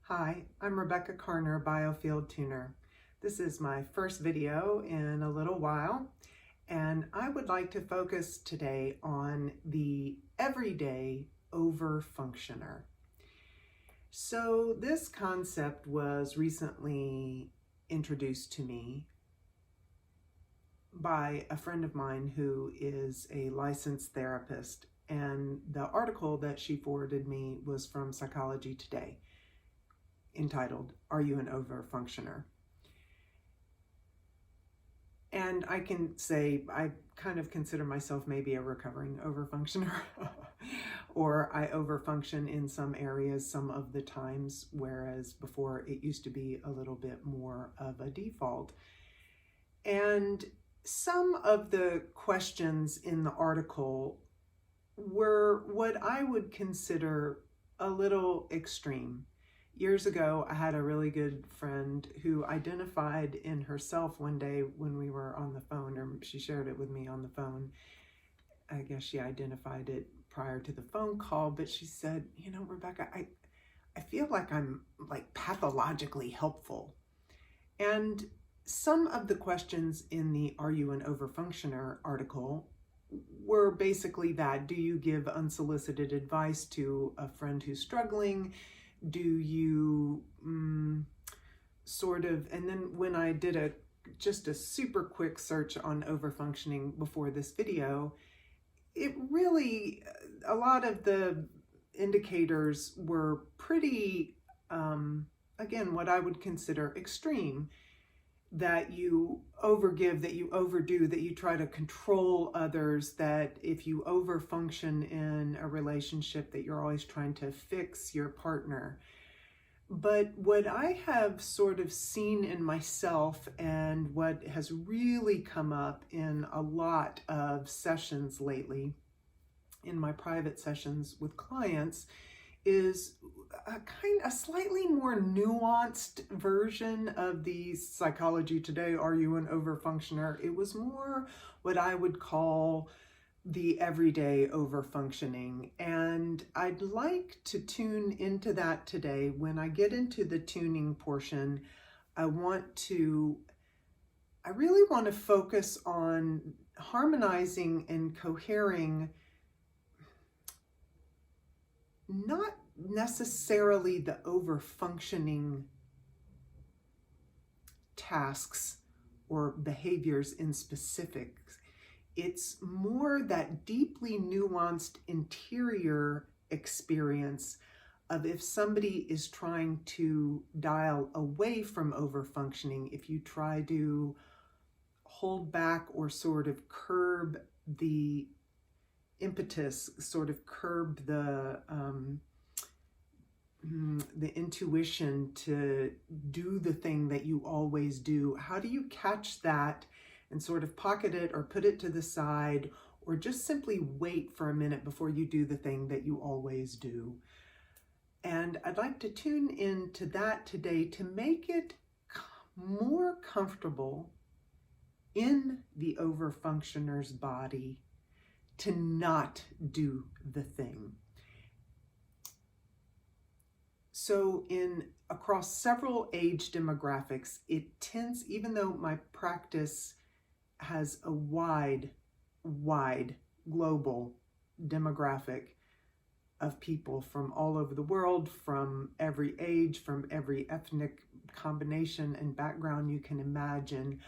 Hi, I'm Rebecca Carner, Biofield tuner. This is my first video in a little while, and I would like to focus today on the everyday overfunctioner. So this concept was recently introduced to me by a friend of mine who is a licensed therapist, and the article that she forwarded me was from Psychology Today, entitled, "Are You an Overfunctioner?" And I can say I kind of consider myself maybe a recovering overfunctioner, or I overfunction in some areas some of the times, whereas before it used to be a little bit more of a default. And some of the questions in the article were what I would consider a little extreme. Years ago, I had a really good friend who identified in herself one day when we were on the phone, or she shared it with me on the phone. I guess she identified it prior to the phone call, but she said, Rebecca, I feel like I'm like pathologically helpful. And some of the questions in the Are You an Overfunctioner article were basically that. Do you give unsolicited advice to a friend who's struggling? Do you and then when I did just a super quick search on overfunctioning before this video, it really, a lot of the indicators were pretty, again, what I would consider extreme. That you overgive, that you overdo, that you try to control others, that if you overfunction in a relationship, that you're always trying to fix your partner. But what I have sort of seen in myself, and what has really come up in a lot of sessions lately, in my private sessions with clients, is a slightly more nuanced version of the Psychology Today, Are You an Overfunctioner? It was more what I would call the everyday overfunctioning. And I'd like to tune into that today. When I get into the tuning portion, I really want to focus on harmonizing and cohering not necessarily the overfunctioning tasks or behaviors in specifics. It's more that deeply nuanced interior experience of if somebody is trying to dial away from overfunctioning, if you try to hold back or sort of curb the impetus, sort of curb the intuition to do the thing that you always do. How do you catch that and sort of pocket it or put it to the side, or just simply wait for a minute before you do the thing that you always do? And I'd like to tune into that today to make it more comfortable in the overfunctioner's body to not do the thing. So across several age demographics, it tends, even though my practice has a wide global demographic of people from all over the world, from every age, from every ethnic combination and background you can imagine,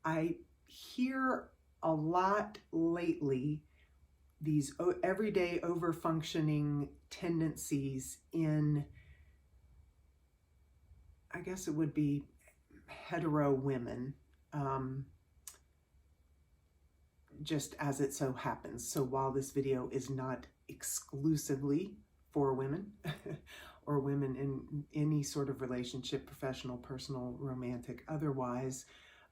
I hear a lot lately these everyday overfunctioning tendencies in, I guess it would be hetero women, just as it so happens. So while this video is not exclusively for women or women in any sort of relationship, professional, personal, romantic, otherwise,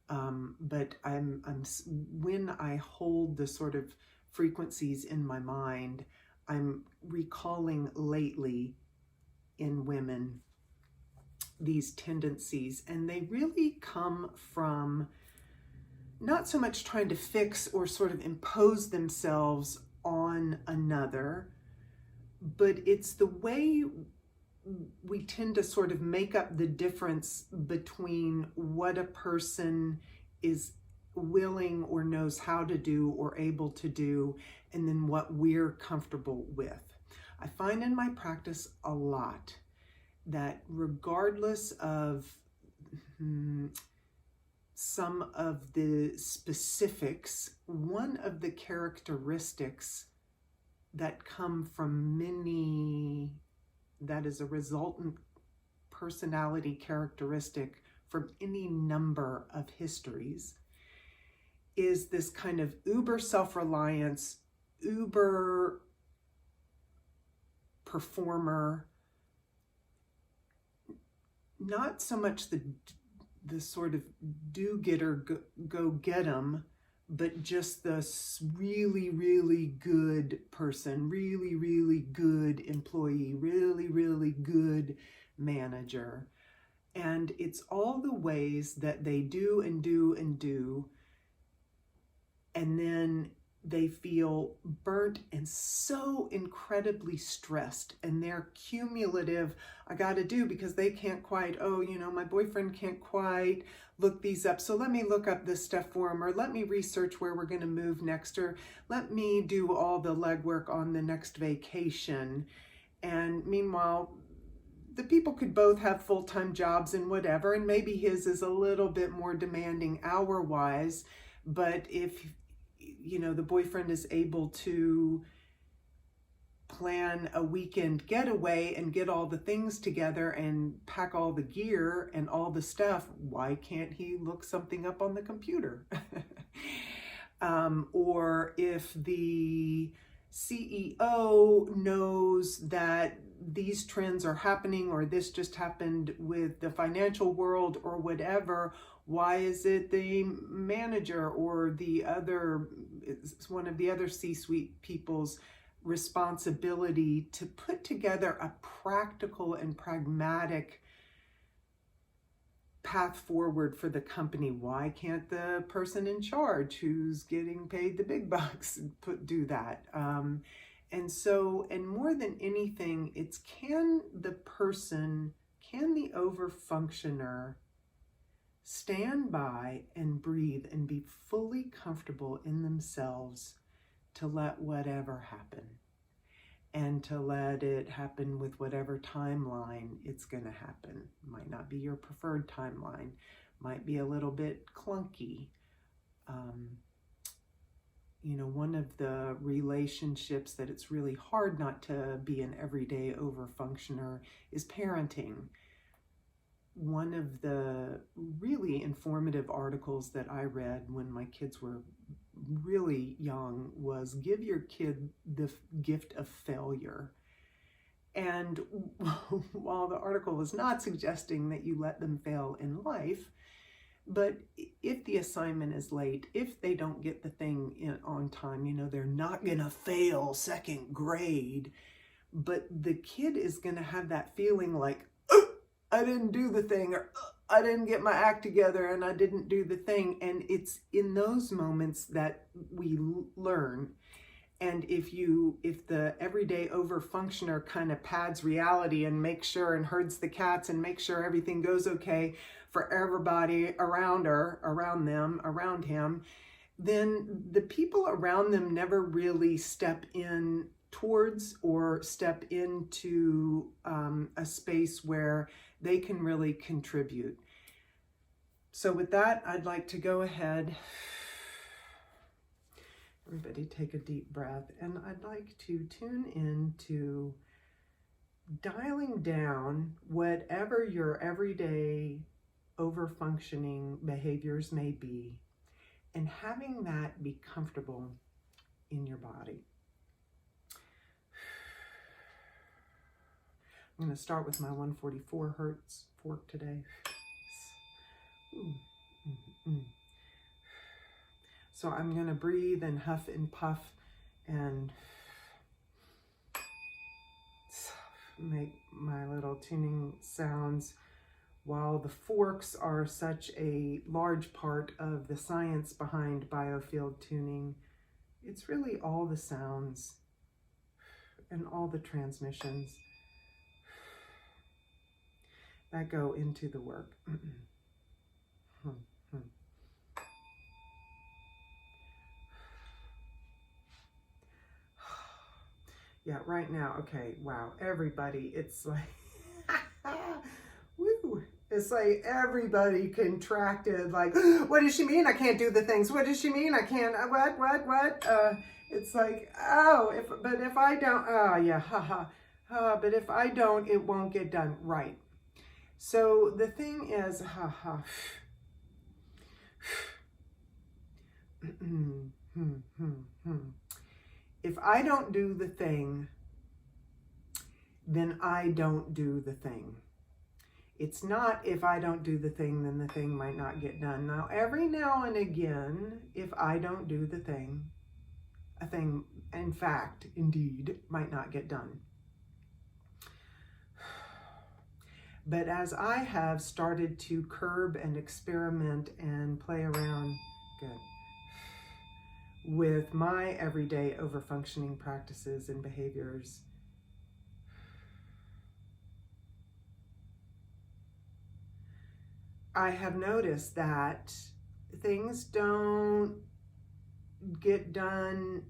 but when I hold the sort of frequencies in my mind, I'm recalling lately in women these tendencies, and they really come from not so much trying to fix or sort of impose themselves on another, but it's the way we tend to sort of make up the difference between what a person is willing or knows how to do or able to do, and then what we're comfortable with. I find in my practice a lot that regardless of some of the specifics, one of the characteristics that come from many, that is a resultant personality characteristic from any number of histories, is this kind of uber self-reliance, uber performer, not so much the sort of do-getter, go get 'em, but just the really, really good person, really, really good employee, really, really good manager. And it's all the ways that they do and do and do, and then they feel burnt and so incredibly stressed, and they're cumulative, I gotta do because they can't quite, oh, you know, my boyfriend can't quite look these up, so let me look up this stuff for him, or let me research where we're gonna move next, or let me do all the legwork on the next vacation. And meanwhile, the people could both have full-time jobs and whatever, and maybe his is a little bit more demanding hour-wise, but if you know, the boyfriend is able to plan a weekend getaway and get all the things together and pack all the gear and all the stuff, why can't he look something up on the computer? Or if the CEO knows that these trends are happening, or this just happened with the financial world or whatever, why is it the manager or the other, it's one of the other C-suite people's responsibility to put together a practical and pragmatic path forward for the company? Why can't the person in charge who's getting paid the big bucks do that? And so, and more than anything, it's can the overfunctioner stand by and breathe and be fully comfortable in themselves to let whatever happen, and to let it happen with whatever timeline it's going to happen. Might not be your preferred timeline, might be a little bit clunky. You know, one of the relationships that it's really hard not to be an everyday overfunctioner is parenting. One of the really informative articles that I read when my kids were really young was Give Your Kid the Gift of Failure. And while the article was not suggesting that you let them fail in life, but if the assignment is late, if they don't get the thing in on time, you know, they're not gonna fail second grade, but the kid is gonna have that feeling like, I didn't do the thing, or I didn't get my act together and I didn't do the thing. And it's in those moments that we learn. And if the everyday overfunctioner kind of pads reality and makes sure and herds the cats and makes sure everything goes okay for everybody around her, around them, around him, then the people around them never really step in towards or step into a space where they can really contribute. So with that, I'd like to go ahead. Everybody take a deep breath, and I'd like to tune in to dialing down whatever your everyday overfunctioning behaviors may be, and having that be comfortable in your body. I'm going to start with my 144 hertz fork today. So I'm going to breathe and huff and puff and make my little tuning sounds. While the forks are such a large part of the science behind Biofield tuning, it's really all the sounds and all the transmissions. that go into the work. Yeah, right now, okay, wow, everybody, it's like, woo, it's like everybody contracted, like, what does she mean I can't do the things? What does she mean I can't, what? It's like, oh, but if I don't, oh yeah, haha, but if I don't, it won't get done, right? So the thing is, haha, if I don't do the thing, then I don't do the thing. It's not if I don't do the thing, then the thing might not get done. Now, every now and again, if I don't do the thing, a thing, in fact, indeed, might not get done. But as I have started to curb and experiment and play around, with my everyday overfunctioning practices and behaviors, I have noticed that things don't get done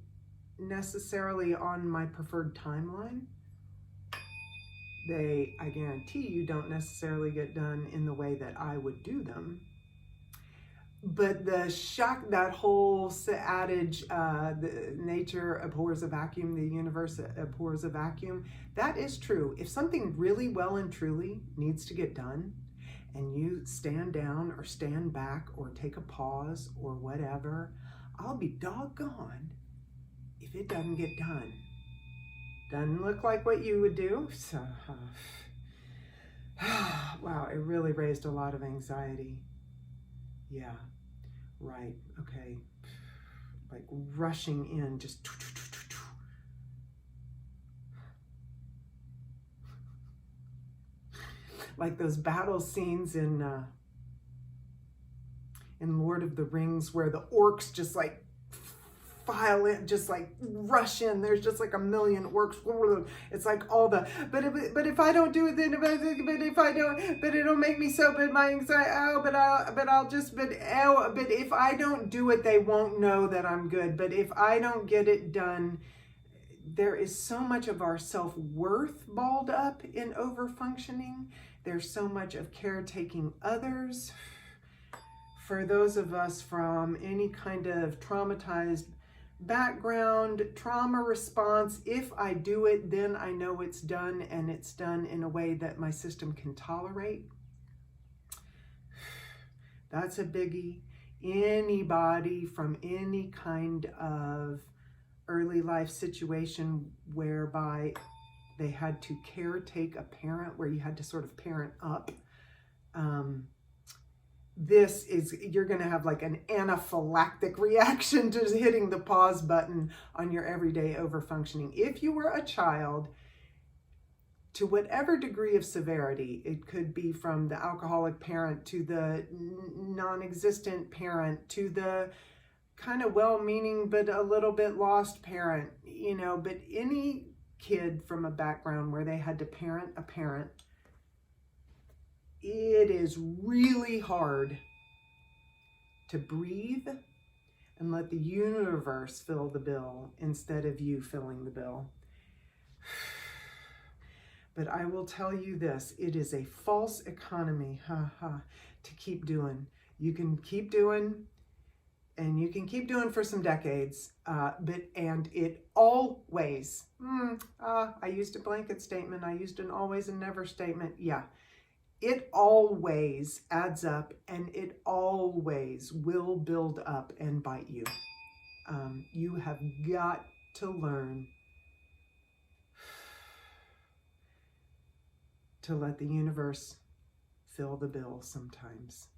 necessarily on my preferred timeline. They, I guarantee you, don't necessarily get done in the way that I would do them. But the shock, that whole adage, the nature abhors a vacuum, the universe abhors a vacuum, that is true. If something really well and truly needs to get done, and you stand down or stand back or take a pause or whatever, I'll be doggone if it doesn't get done. Doesn't look like what you would do. So, wow, it really raised a lot of anxiety. Yeah, right, okay. Like rushing in, just like those battle scenes in Lord of the Rings where the orcs just like file in, just like rush in. There's just like a million orcs. It's like all the, but if I don't do it, then but if I don't, but it'll make me so, but my anxiety, but if I don't do it, they won't know that I'm good. But if I don't get it done, there is so much of our self-worth balled up in overfunctioning. There's so much of caretaking others. For those of us from any kind of traumatized background, trauma response, if I do it, then I know it's done, and it's done in a way that my system can tolerate. That's a biggie. Anybody from any kind of early life situation whereby they had to caretake a parent, where you had to sort of parent up, this is, you're going to have like an anaphylactic reaction to hitting the pause button on your everyday overfunctioning. If you were a child, to whatever degree of severity, it could be from the alcoholic parent to the non-existent parent to the kind of well-meaning but a little bit lost parent, you know, but any kid from a background where they had to parent a parent, it is really hard to breathe and let the universe fill the bill instead of you filling the bill. But I will tell you this, it is a false economy, to keep doing. You can keep doing, and you can keep doing for some decades, and it always, I used a blanket statement, I used an always and never statement, yeah. It always adds up, and it always will build up and bite you. You have got to learn to let the universe fill the bill sometimes.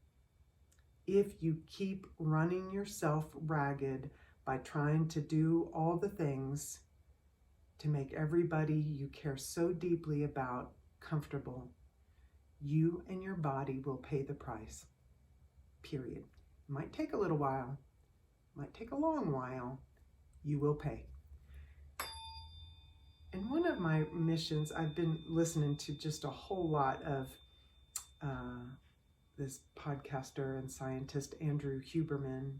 If you keep running yourself ragged by trying to do all the things to make everybody you care so deeply about comfortable, you and your body will pay the price, period. It might take a little while, might take a long while, you will pay. And one of my missions, I've been listening to just a whole lot of this podcaster and scientist, Andrew Huberman.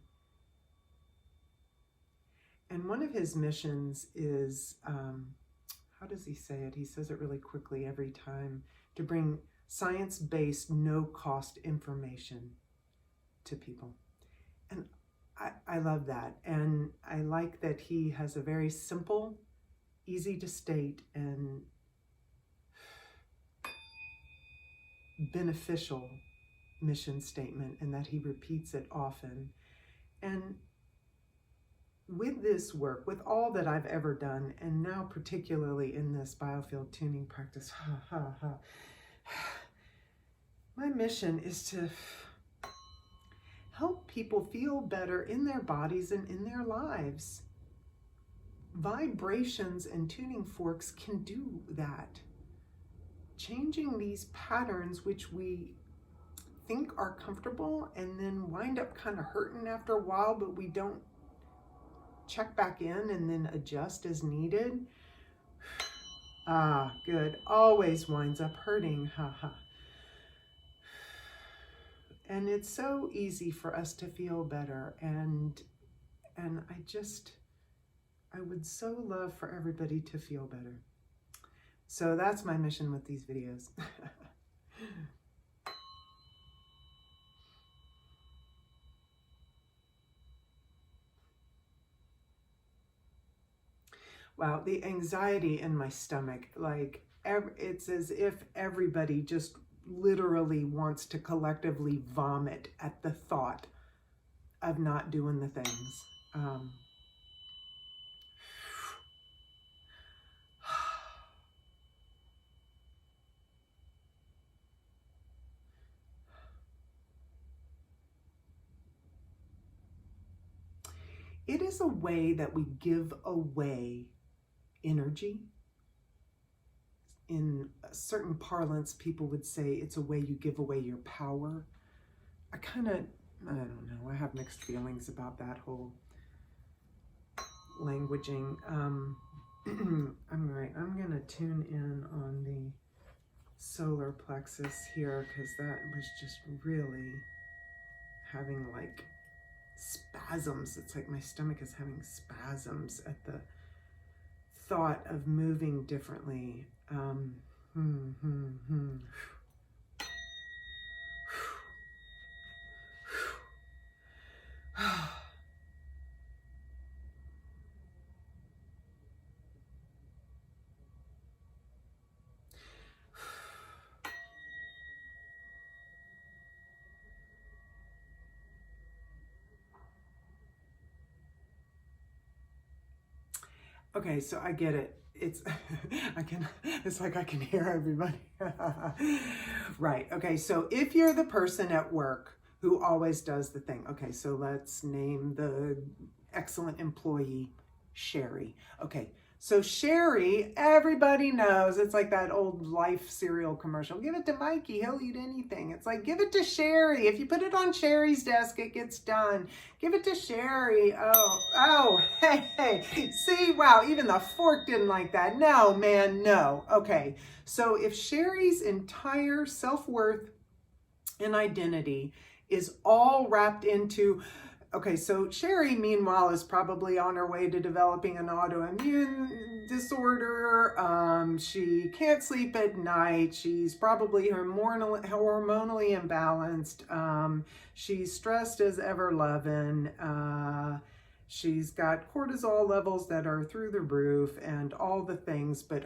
And one of his missions is, how does he say it? He says it really quickly every time, to bring science-based, no-cost information to people. And I love that. And I like that he has a very simple, easy to state, and beneficial mission statement, and that he repeats it often. And with this work, with all that I've ever done, and now particularly in this Biofield tuning practice, my mission is to help people feel better in their bodies and in their lives. Vibrations and tuning forks can do that. Changing these patterns, which we think are comfortable and then wind up kind of hurting after a while, but we don't check back in and then adjust as needed. Good. Always winds up hurting. And it's so easy for us to feel better. And I would so love for everybody to feel better. So that's my mission with these videos. Wow, the anxiety in my stomach, like it's as if everybody just literally wants to collectively vomit at the thought of not doing the things. It is a way that we give away energy. In certain parlance, people would say it's a way you give away your power. I don't know, I have mixed feelings about that whole languaging. I'm gonna tune in on the solar plexus here, because that was just really having like spasms. It's like my stomach is having spasms at the thought of moving differently. Okay, so I get it. It's it's like I can hear everybody. Right. Okay, so if you're the person at work who always does the thing. Okay, so let's name the excellent employee Sherry. Okay, so Sherry, everybody knows, it's like that old Life cereal commercial. Give it to Mikey, he'll eat anything. It's like, give it to Sherry. If you put it on Sherry's desk, it gets done. Give it to Sherry. Oh, hey. See, wow, even the fork didn't like that. No, man, no. Okay, so if Sherry's entire self-worth and identity is all wrapped into, okay, so Sherry, meanwhile, is probably on her way to developing an autoimmune disorder. She can't sleep at night. She's probably hormonally imbalanced. She's stressed as ever-loving. She's got cortisol levels that are through the roof and all the things, but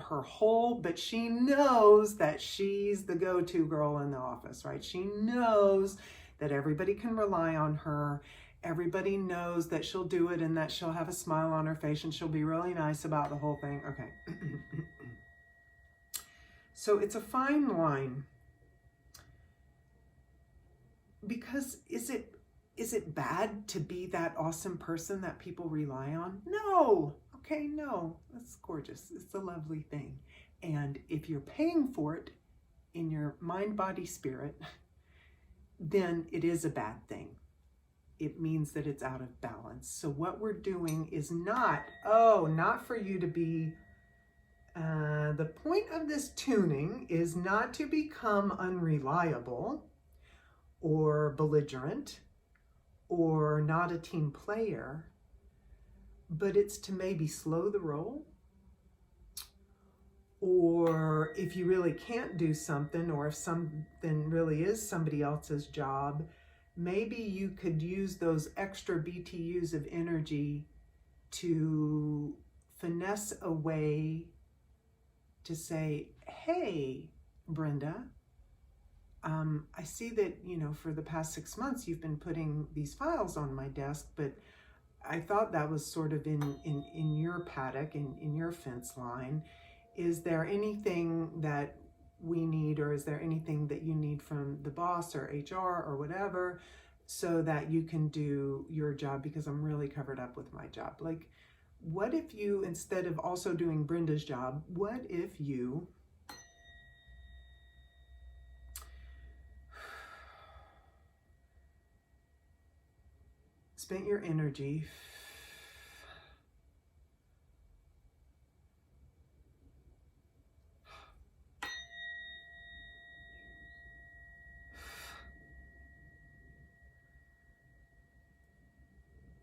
she knows that she's the go-to girl in the office, right? She knows that everybody can rely on her. Everybody knows that she'll do it and that she'll have a smile on her face and she'll be really nice about the whole thing. Okay. So it's a fine line. Because is it bad to be that awesome person that people rely on? No. Okay, no. That's gorgeous. It's a lovely thing. And if you're paying for it in your mind, body, spirit, then it is a bad thing. It means that it's out of balance. So what we're doing is not for you to be The point of this tuning is not to become unreliable or belligerent or not a team player, but it's to maybe slow the roll. Or if you really can't do something, or if something really is somebody else's job, maybe you could use those extra BTUs of energy to finesse a way to say, hey, Brenda, I see that, for the past 6 months, you've been putting these files on my desk, but I thought that was sort of in your paddock, in your fence line. Is there anything that we need, or is there anything that you need from the boss or HR or whatever, so that you can do your job, because I'm really covered up with my job? Like, what if you, instead of also doing Brenda's job, what if you spent your energy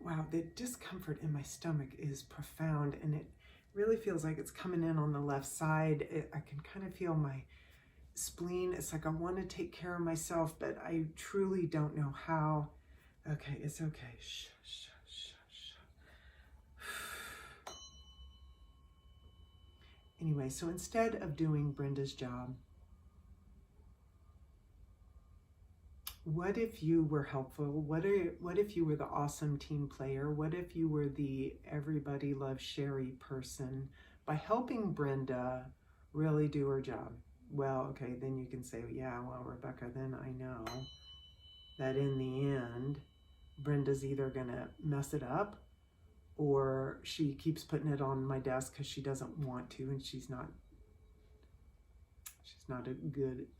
wow, the discomfort in my stomach is profound, and it really feels like it's coming in on the left side. I can kind of feel my spleen. It's like I want to take care of myself, but I truly don't know how. Okay, it's okay. Shh, shh, shh, shh. Anyway, so instead of doing Brenda's job, what if you were helpful? What if you were the awesome team player? What if you were the everybody loves Sherry person by helping Brenda really do her job? Well, okay, then you can say, yeah, well, Rebecca, then I know that in the end, Brenda's either going to mess it up, or she keeps putting it on my desk because she doesn't want to, and she's not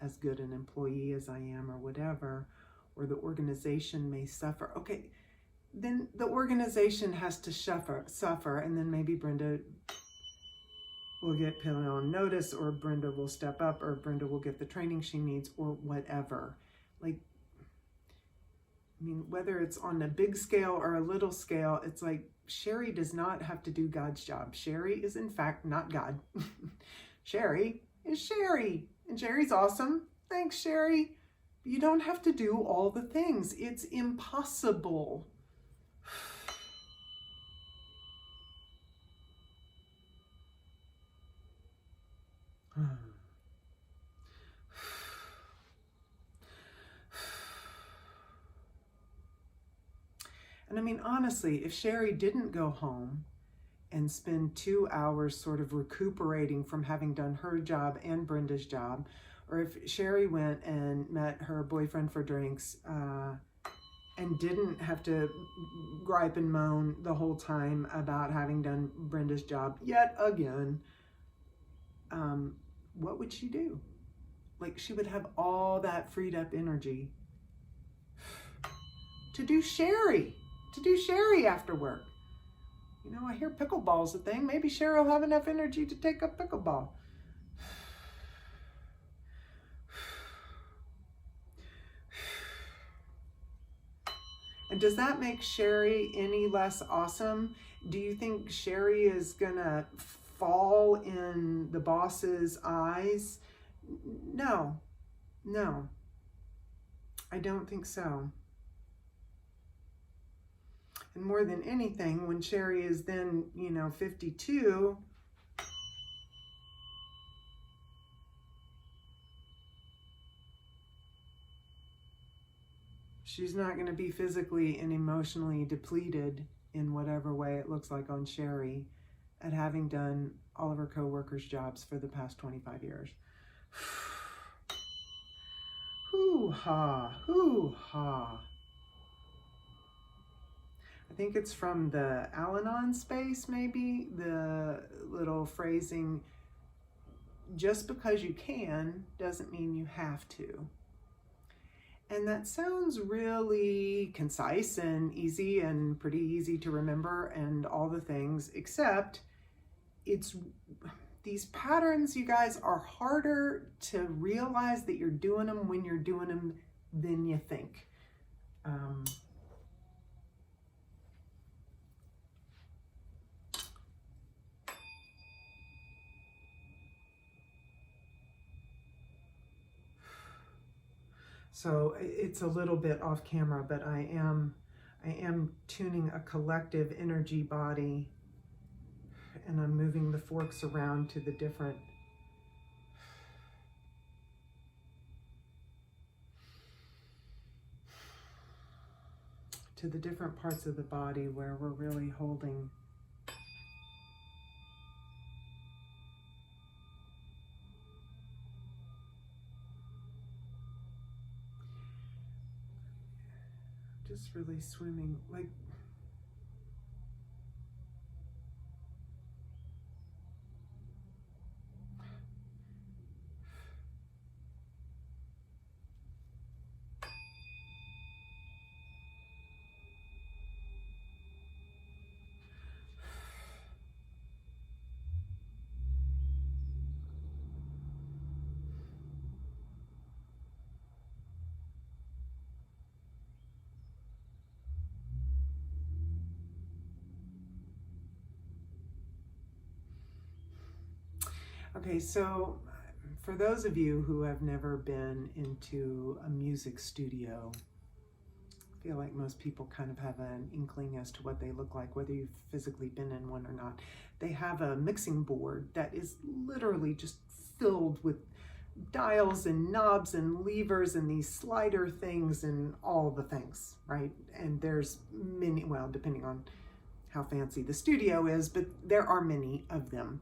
as good an employee as I am, or whatever, or the organization may suffer. Okay, then the organization has to suffer, and then maybe Brenda will get put on notice, or Brenda will step up, or Brenda will get the training she needs, or whatever. Like, I mean, whether it's on a big scale or a little scale, it's like Sherry does not have to do God's job. Sherry is in fact not God. Sherry is Sherry, and Sherry's awesome. Thanks, Sherry. You don't have to do all the things. It's impossible. And I mean, honestly, if Sherry didn't go home and spend 2 hours sort of recuperating from having done her job and Brenda's job, or if Sherry went and met her boyfriend for drinks and didn't have to gripe and moan the whole time about having done Brenda's job yet again, what would she do? Like, she would have all that freed up energy to do Sherry after work. I hear pickleball's a thing. Maybe Sherry will have enough energy to take up pickleball. And does that make Sherry any less awesome? Do you think Sherry is gonna fall in the boss's eyes? No, I don't think so. And more than anything, when Sherry is then, 52, she's not going to be physically and emotionally depleted in whatever way it looks like on Sherry at having done all of her coworkers' jobs for the past 25 years. Hoo-ha, hoo-ha. I think it's from the Al-Anon space, maybe, the little phrasing, just because you can doesn't mean you have to. And that sounds really concise and easy and pretty easy to remember and all the things, except these patterns, you guys, are harder to realize that you're doing them when you're doing them than you think. So it's a little bit off camera, but I am tuning a collective energy body, and I'm moving the forks around to the different parts of the body where we're really holding. Just really swimming, like, okay, so for those of you who have never been into a music studio, I feel like most people kind of have an inkling as to what they look like, whether you've physically been in one or not. They have a mixing board that is literally just filled with dials and knobs and levers and these slider things and all the things, right? And there's many, well, depending on how fancy the studio is, but there are many of them.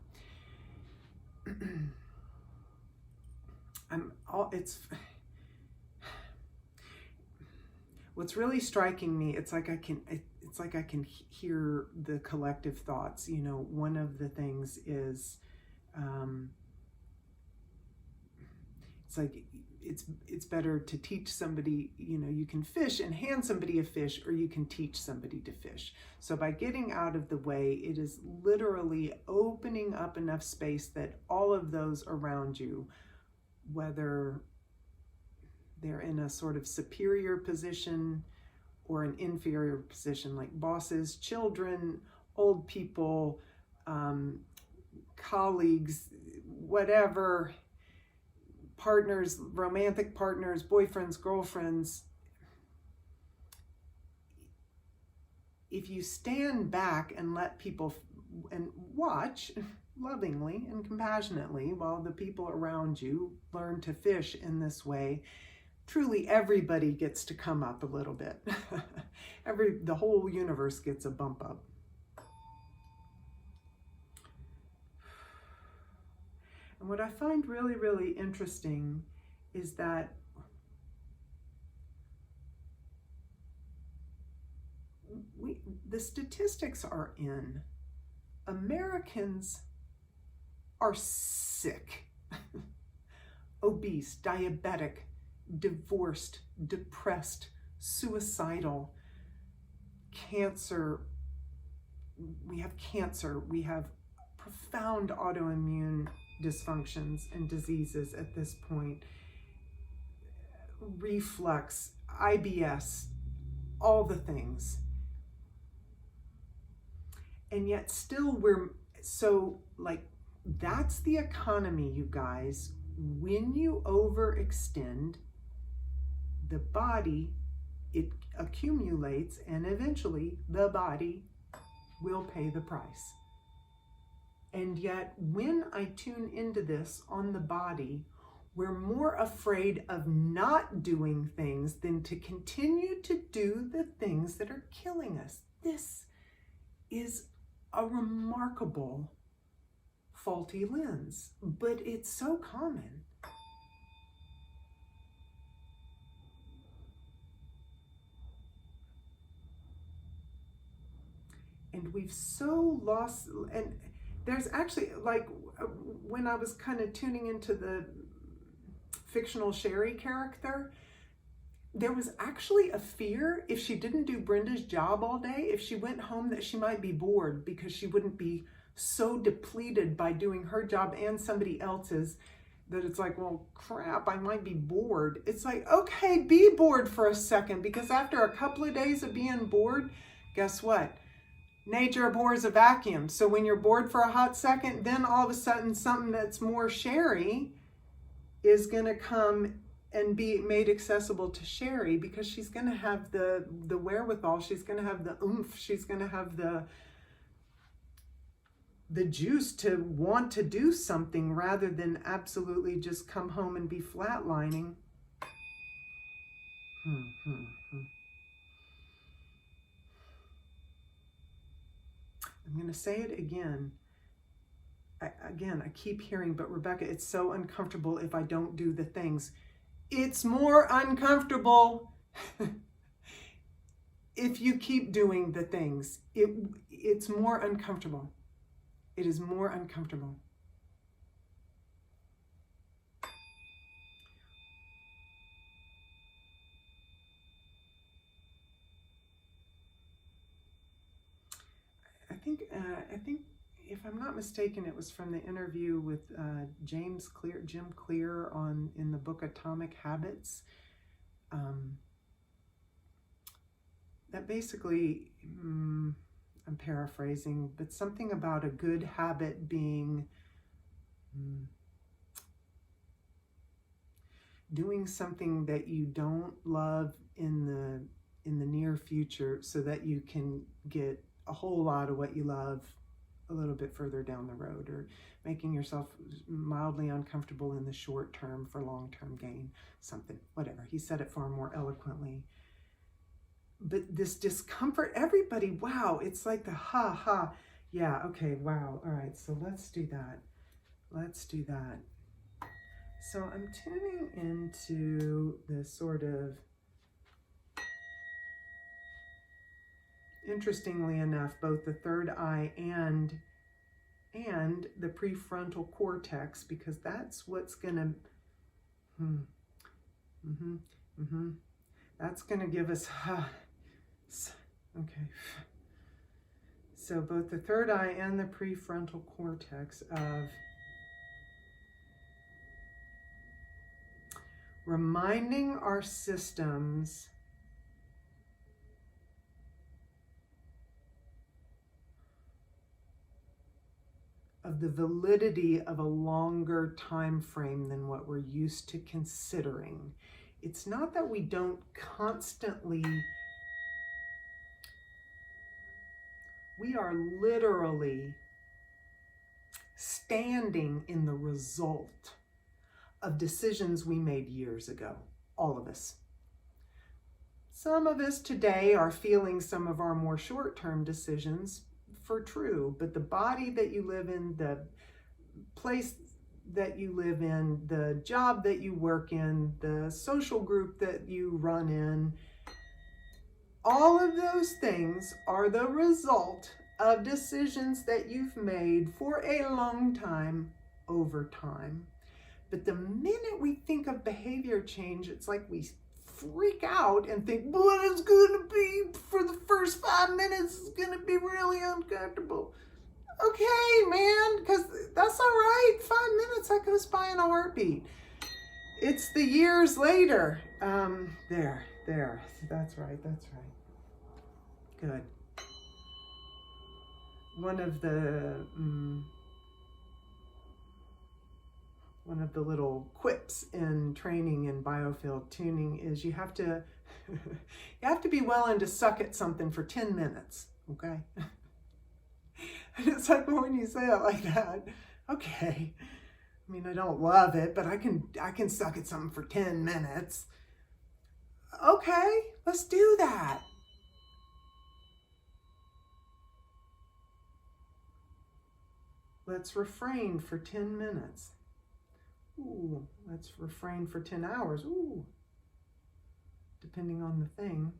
What's really striking me, it's like I can hear the collective thoughts. You know, one of the things is, it's like, it's better to teach somebody, you know, you can fish and hand somebody a fish, or you can teach somebody to fish. So by getting out of the way, it is literally opening up enough space that all of those around you, whether they're in a sort of superior position or an inferior position, like bosses, children, old people, colleagues, whatever, partners, romantic partners, boyfriends, girlfriends. If you stand back and let people and watch lovingly and compassionately while the people around you learn to fish in this way, truly everybody gets to come up a little bit. The whole universe gets a bump up. And what I find really, really interesting is that the statistics are in. Americans are sick, obese, diabetic, divorced, depressed, suicidal, cancer. We have profound autoimmune dysfunctions and diseases at this point, reflux, IBS, all the things. And yet still we're so, like, that's the economy, you guys. When you overextend the body, it accumulates, and eventually the body will pay the price. And yet when I tune into this on the body, we're more afraid of not doing things than to continue to do the things that are killing us. This is a remarkable faulty lens, but it's so common. And we've so lost, and there's actually, like, when I was kind of tuning into the fictional Sherry character, there was actually a fear if she didn't do Brenda's job all day, if she went home, that she might be bored because she wouldn't be so depleted by doing her job and somebody else's that it's like, well, crap, I might be bored. It's like, okay, be bored for a second, because after a couple of days of being bored, guess what? Nature abhors a vacuum. So when you're bored for a hot second, then all of a sudden something that's more Sherry is going to come and be made accessible to Sherry, because she's going to have the wherewithal, she's going to have the oomph, she's going to have the juice to want to do something rather than absolutely just come home and be flatlining. I'm going to say it again. I keep hearing, but Rebecca, it's so uncomfortable if I don't do the things. It's more uncomfortable if you keep doing the things. It's more uncomfortable. It is more uncomfortable. I think if I'm not mistaken, it was from the interview with Jim Clear in the book Atomic Habits. That basically, I'm paraphrasing, but something about a good habit being doing something that you don't love in the near future, so that you can get a whole lot of what you love a little bit further down the road, or making yourself mildly uncomfortable in the short term for long-term gain, something, whatever. He said it far more eloquently. But this discomfort, everybody, wow, it's like the yeah, okay, wow, all right, so let's do that. So I'm tuning into the sort of, interestingly enough, both the third eye and the prefrontal cortex, because that's what's gonna, that's gonna give us, okay. So both the third eye and the prefrontal cortex of reminding our systems of the validity of a longer time frame than what we're used to considering. It's not that we don't constantly, we are literally standing in the result of decisions we made years ago, all of us. Some of us today are feeling some of our more short-term decisions for true, but the body that you live in, the place that you live in, the job that you work in, the social group that you run in, all of those things are the result of decisions that you've made for a long time over time. But the minute we think of behavior change, it's like we freak out and think, what it's going to be for the first 5 minutes is going to be really uncomfortable. Okay, man, because that's all right. 5 minutes, that goes by in a heartbeat. It's the years later. There. That's right. Good. One of the little quips in training in Biofield tuning is you have to be willing to suck at something for 10 minutes, okay? And it's like, well, when you say it like that, okay. I mean, I don't love it, but I can suck at something for 10 minutes. Okay, let's do that. Let's refrain for 10 minutes. Ooh, let's refrain for 10 hours. Ooh, depending on the thing.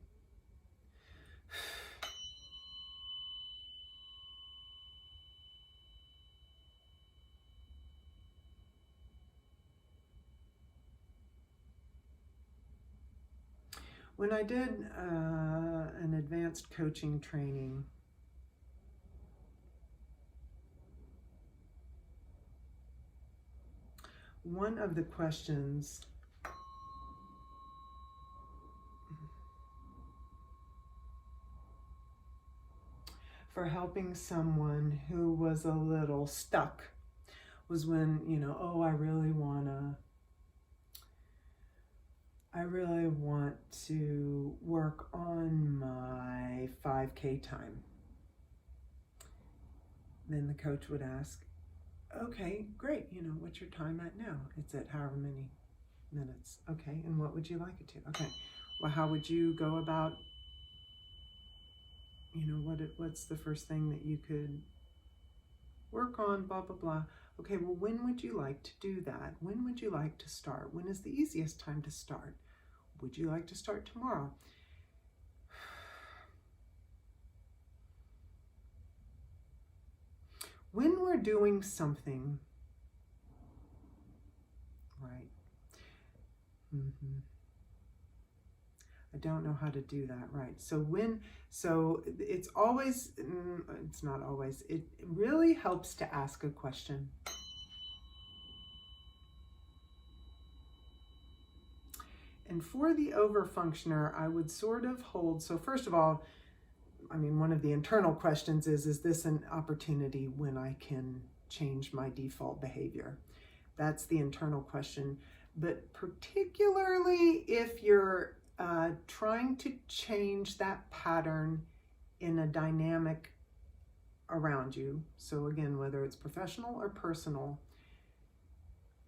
When I did an advanced coaching training, one of the questions for helping someone who was a little stuck was when, you know, oh, I really want to work on my 5K time. Then the coach would ask, okay, great, you know, what's your time at now? It's at however many minutes. Okay, and what would you like it to? Okay, well, how would you go about, you know, what's the first thing that you could work on, blah, blah, blah. Okay, well, when would you like to do that? When would you like to start? When is the easiest time to start? Would you like to start tomorrow? When we're doing something, right? I don't know how to do that right. So it's always, it's not always, it really helps to ask a question. And for the overfunctioner, I would sort of hold, so first of all, I mean, one of the internal questions is this an opportunity when I can change my default behavior? That's the internal question. But particularly if you're trying to change that pattern in a dynamic around you, so again, whether it's professional or personal,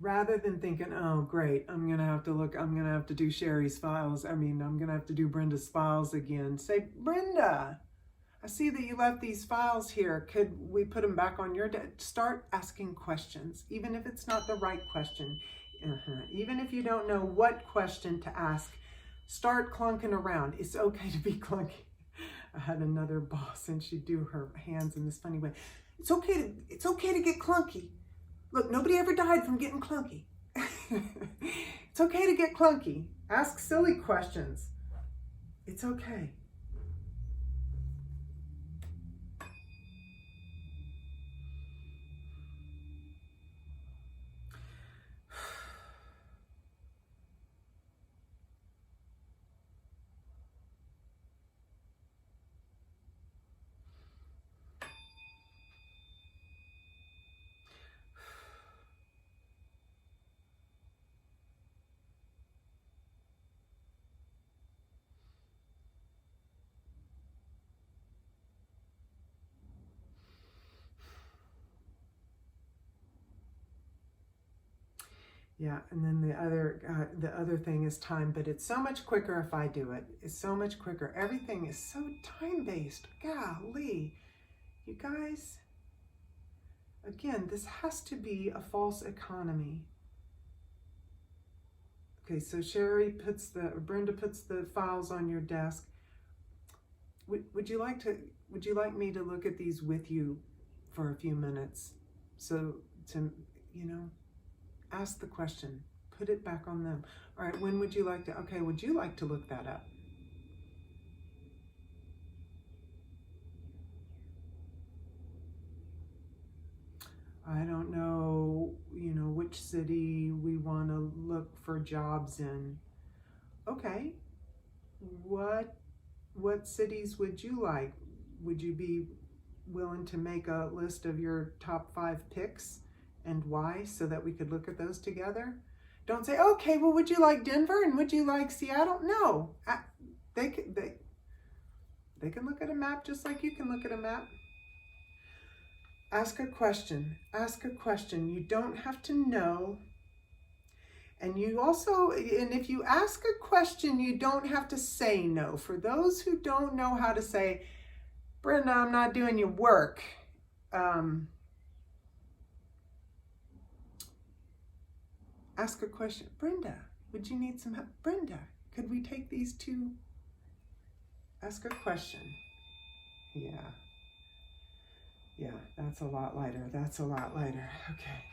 rather than thinking, oh, great, I'm going to have to do Sherry's files. I'm going to have to do Brenda's files again. Say, Brenda, I see that you left these files here. Could we put them back on your desk? Start asking questions, even if it's not the right question. Even if you don't know what question to ask, start clunking around. It's okay to be clunky. I had another boss and she'd do her hands in this funny way. It's okay to get clunky. Look, nobody ever died from getting clunky. It's okay to get clunky. Ask silly questions. It's okay. Yeah, and then the other thing is time, but it's so much quicker if I do it. It's so much quicker. Everything is so time-based. Golly, you guys. Again, this has to be a false economy. Okay, so Brenda puts the files on your desk. Would you like me to look at these with you for a few minutes? So to, you know, ask the question, put it back on them. All right, when would you like to, okay, would you like to look that up? I don't know, you know, which city we want to look for jobs in. Okay, what cities would you like? Would you be willing to make a list of your top 5 picks and why, so that we could look at those together? Don't say, okay, well, would you like Denver and would you like Seattle? No, they can look at a map just like you can look at a map. Ask a question. Ask a question. You don't have to know. And if you ask a question, you don't have to say no. For those who don't know how to say, Brenda, I'm not doing your work. Ask a question. Brenda, would you need some help? Brenda, could we take these two? Ask a question. Yeah, that's a lot lighter. That's a lot lighter. Okay.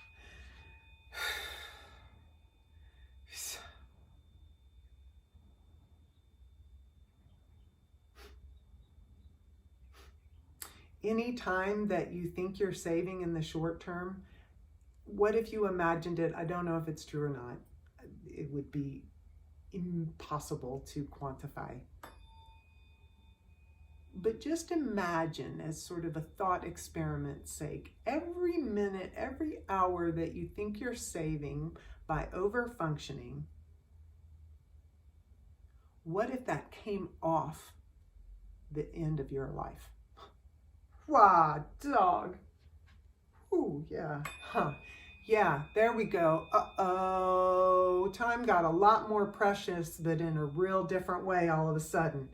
Any time that you think you're saving in the short term, what if you imagined it? I don't know if it's true or not. It would be impossible to quantify. But just imagine, as sort of a thought experiment's sake, every minute, every hour that you think you're saving by overfunctioning, what if that came off the end of your life? Wow, dog. Ooh, yeah. Huh. Yeah, there we go. Uh-oh. Time got a lot more precious, but in a real different way all of a sudden.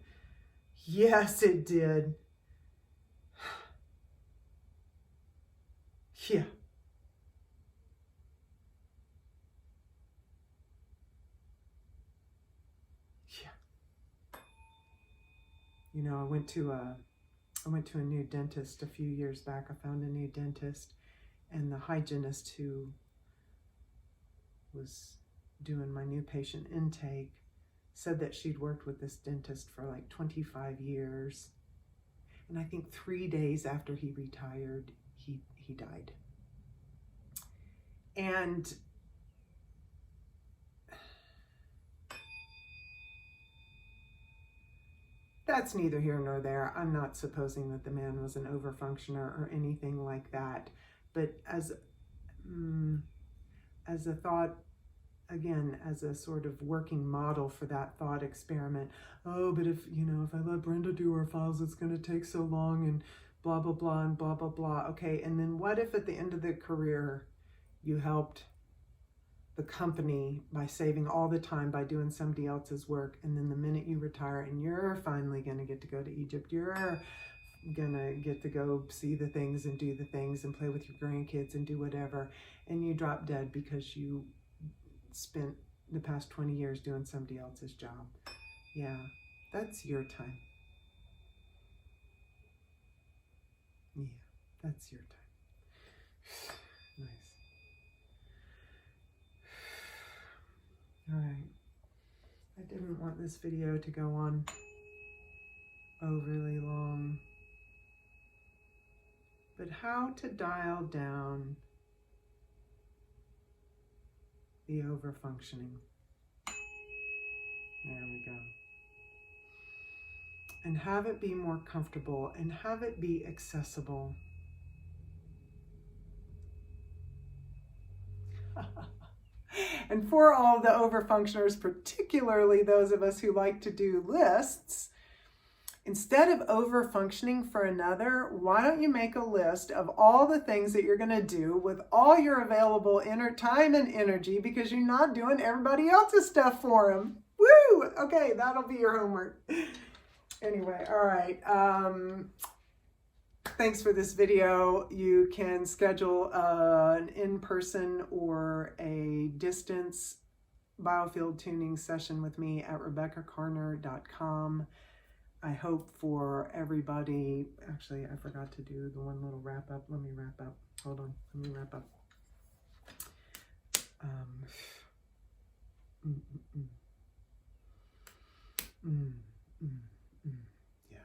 Yes, it did. Yeah. Yeah. You know, I went to a new dentist a few years back. I found a new dentist, and the hygienist who was doing my new patient intake said that she'd worked with this dentist for like 25 years. And I think 3 days after he retired, he died. And that's neither here nor there. I'm not supposing that the man was an overfunctioner or anything like that. But as a thought, again, as a sort of working model for that thought experiment, oh, but if I let Brenda do her files, it's going to take so long and blah, blah, blah, and blah, blah, blah. Okay, and then what if at the end of the career you helped the company by saving all the time by doing somebody else's work, and then the minute you retire and you're finally going to get to go to Egypt, you're going to get to go see the things and do the things and play with your grandkids and do whatever, and you drop dead because you spent the past 20 years doing somebody else's job. Yeah, that's your time. Yeah, that's your time. Nice. All right. I didn't want this video to go on overly long. But how to dial down the overfunctioning. There we go. And have it be more comfortable and have it be accessible. And for all the overfunctioners, particularly those of us who like to do lists, instead of overfunctioning for another, why don't you make a list of all the things that you're going to do with all your available inner time and energy, because you're not doing everybody else's stuff for them. Woo! Okay, that'll be your homework. Anyway, all right. Thanks for this video. You can schedule an in-person or a distance Biofield tuning session with me at RebeccaCarner.com. I hope for everybody, actually, I forgot to do the one little wrap up. Let me wrap up. Hold on. Let me wrap up. Yeah.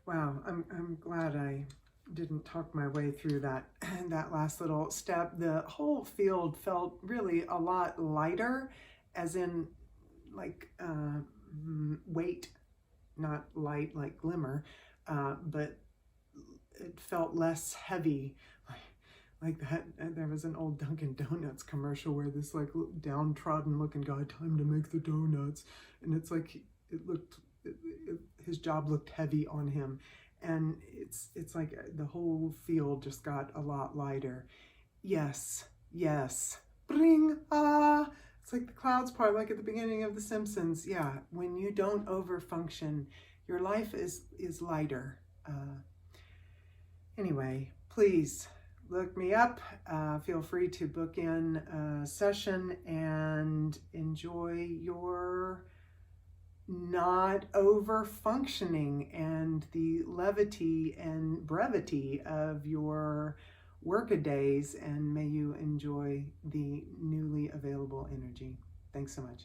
Wow, I'm glad I didn't talk my way through that last little step. The whole field felt really a lot lighter, as in like weight, not light like glimmer, but it felt less heavy. Like that, there was an old Dunkin' Donuts commercial where this like downtrodden looking guy, time to make the donuts, and it's like his job looked heavy on him, and it's like the whole field just got a lot lighter. Yes, bring it's like the clouds part, like at the beginning of The Simpsons. Yeah, when you don't overfunction, your life is lighter. Anyway, please look me up. Feel free to book in a session and enjoy your not over functioning and the levity and brevity of your workadays, and may you enjoy the newly available energy. Thanks so much.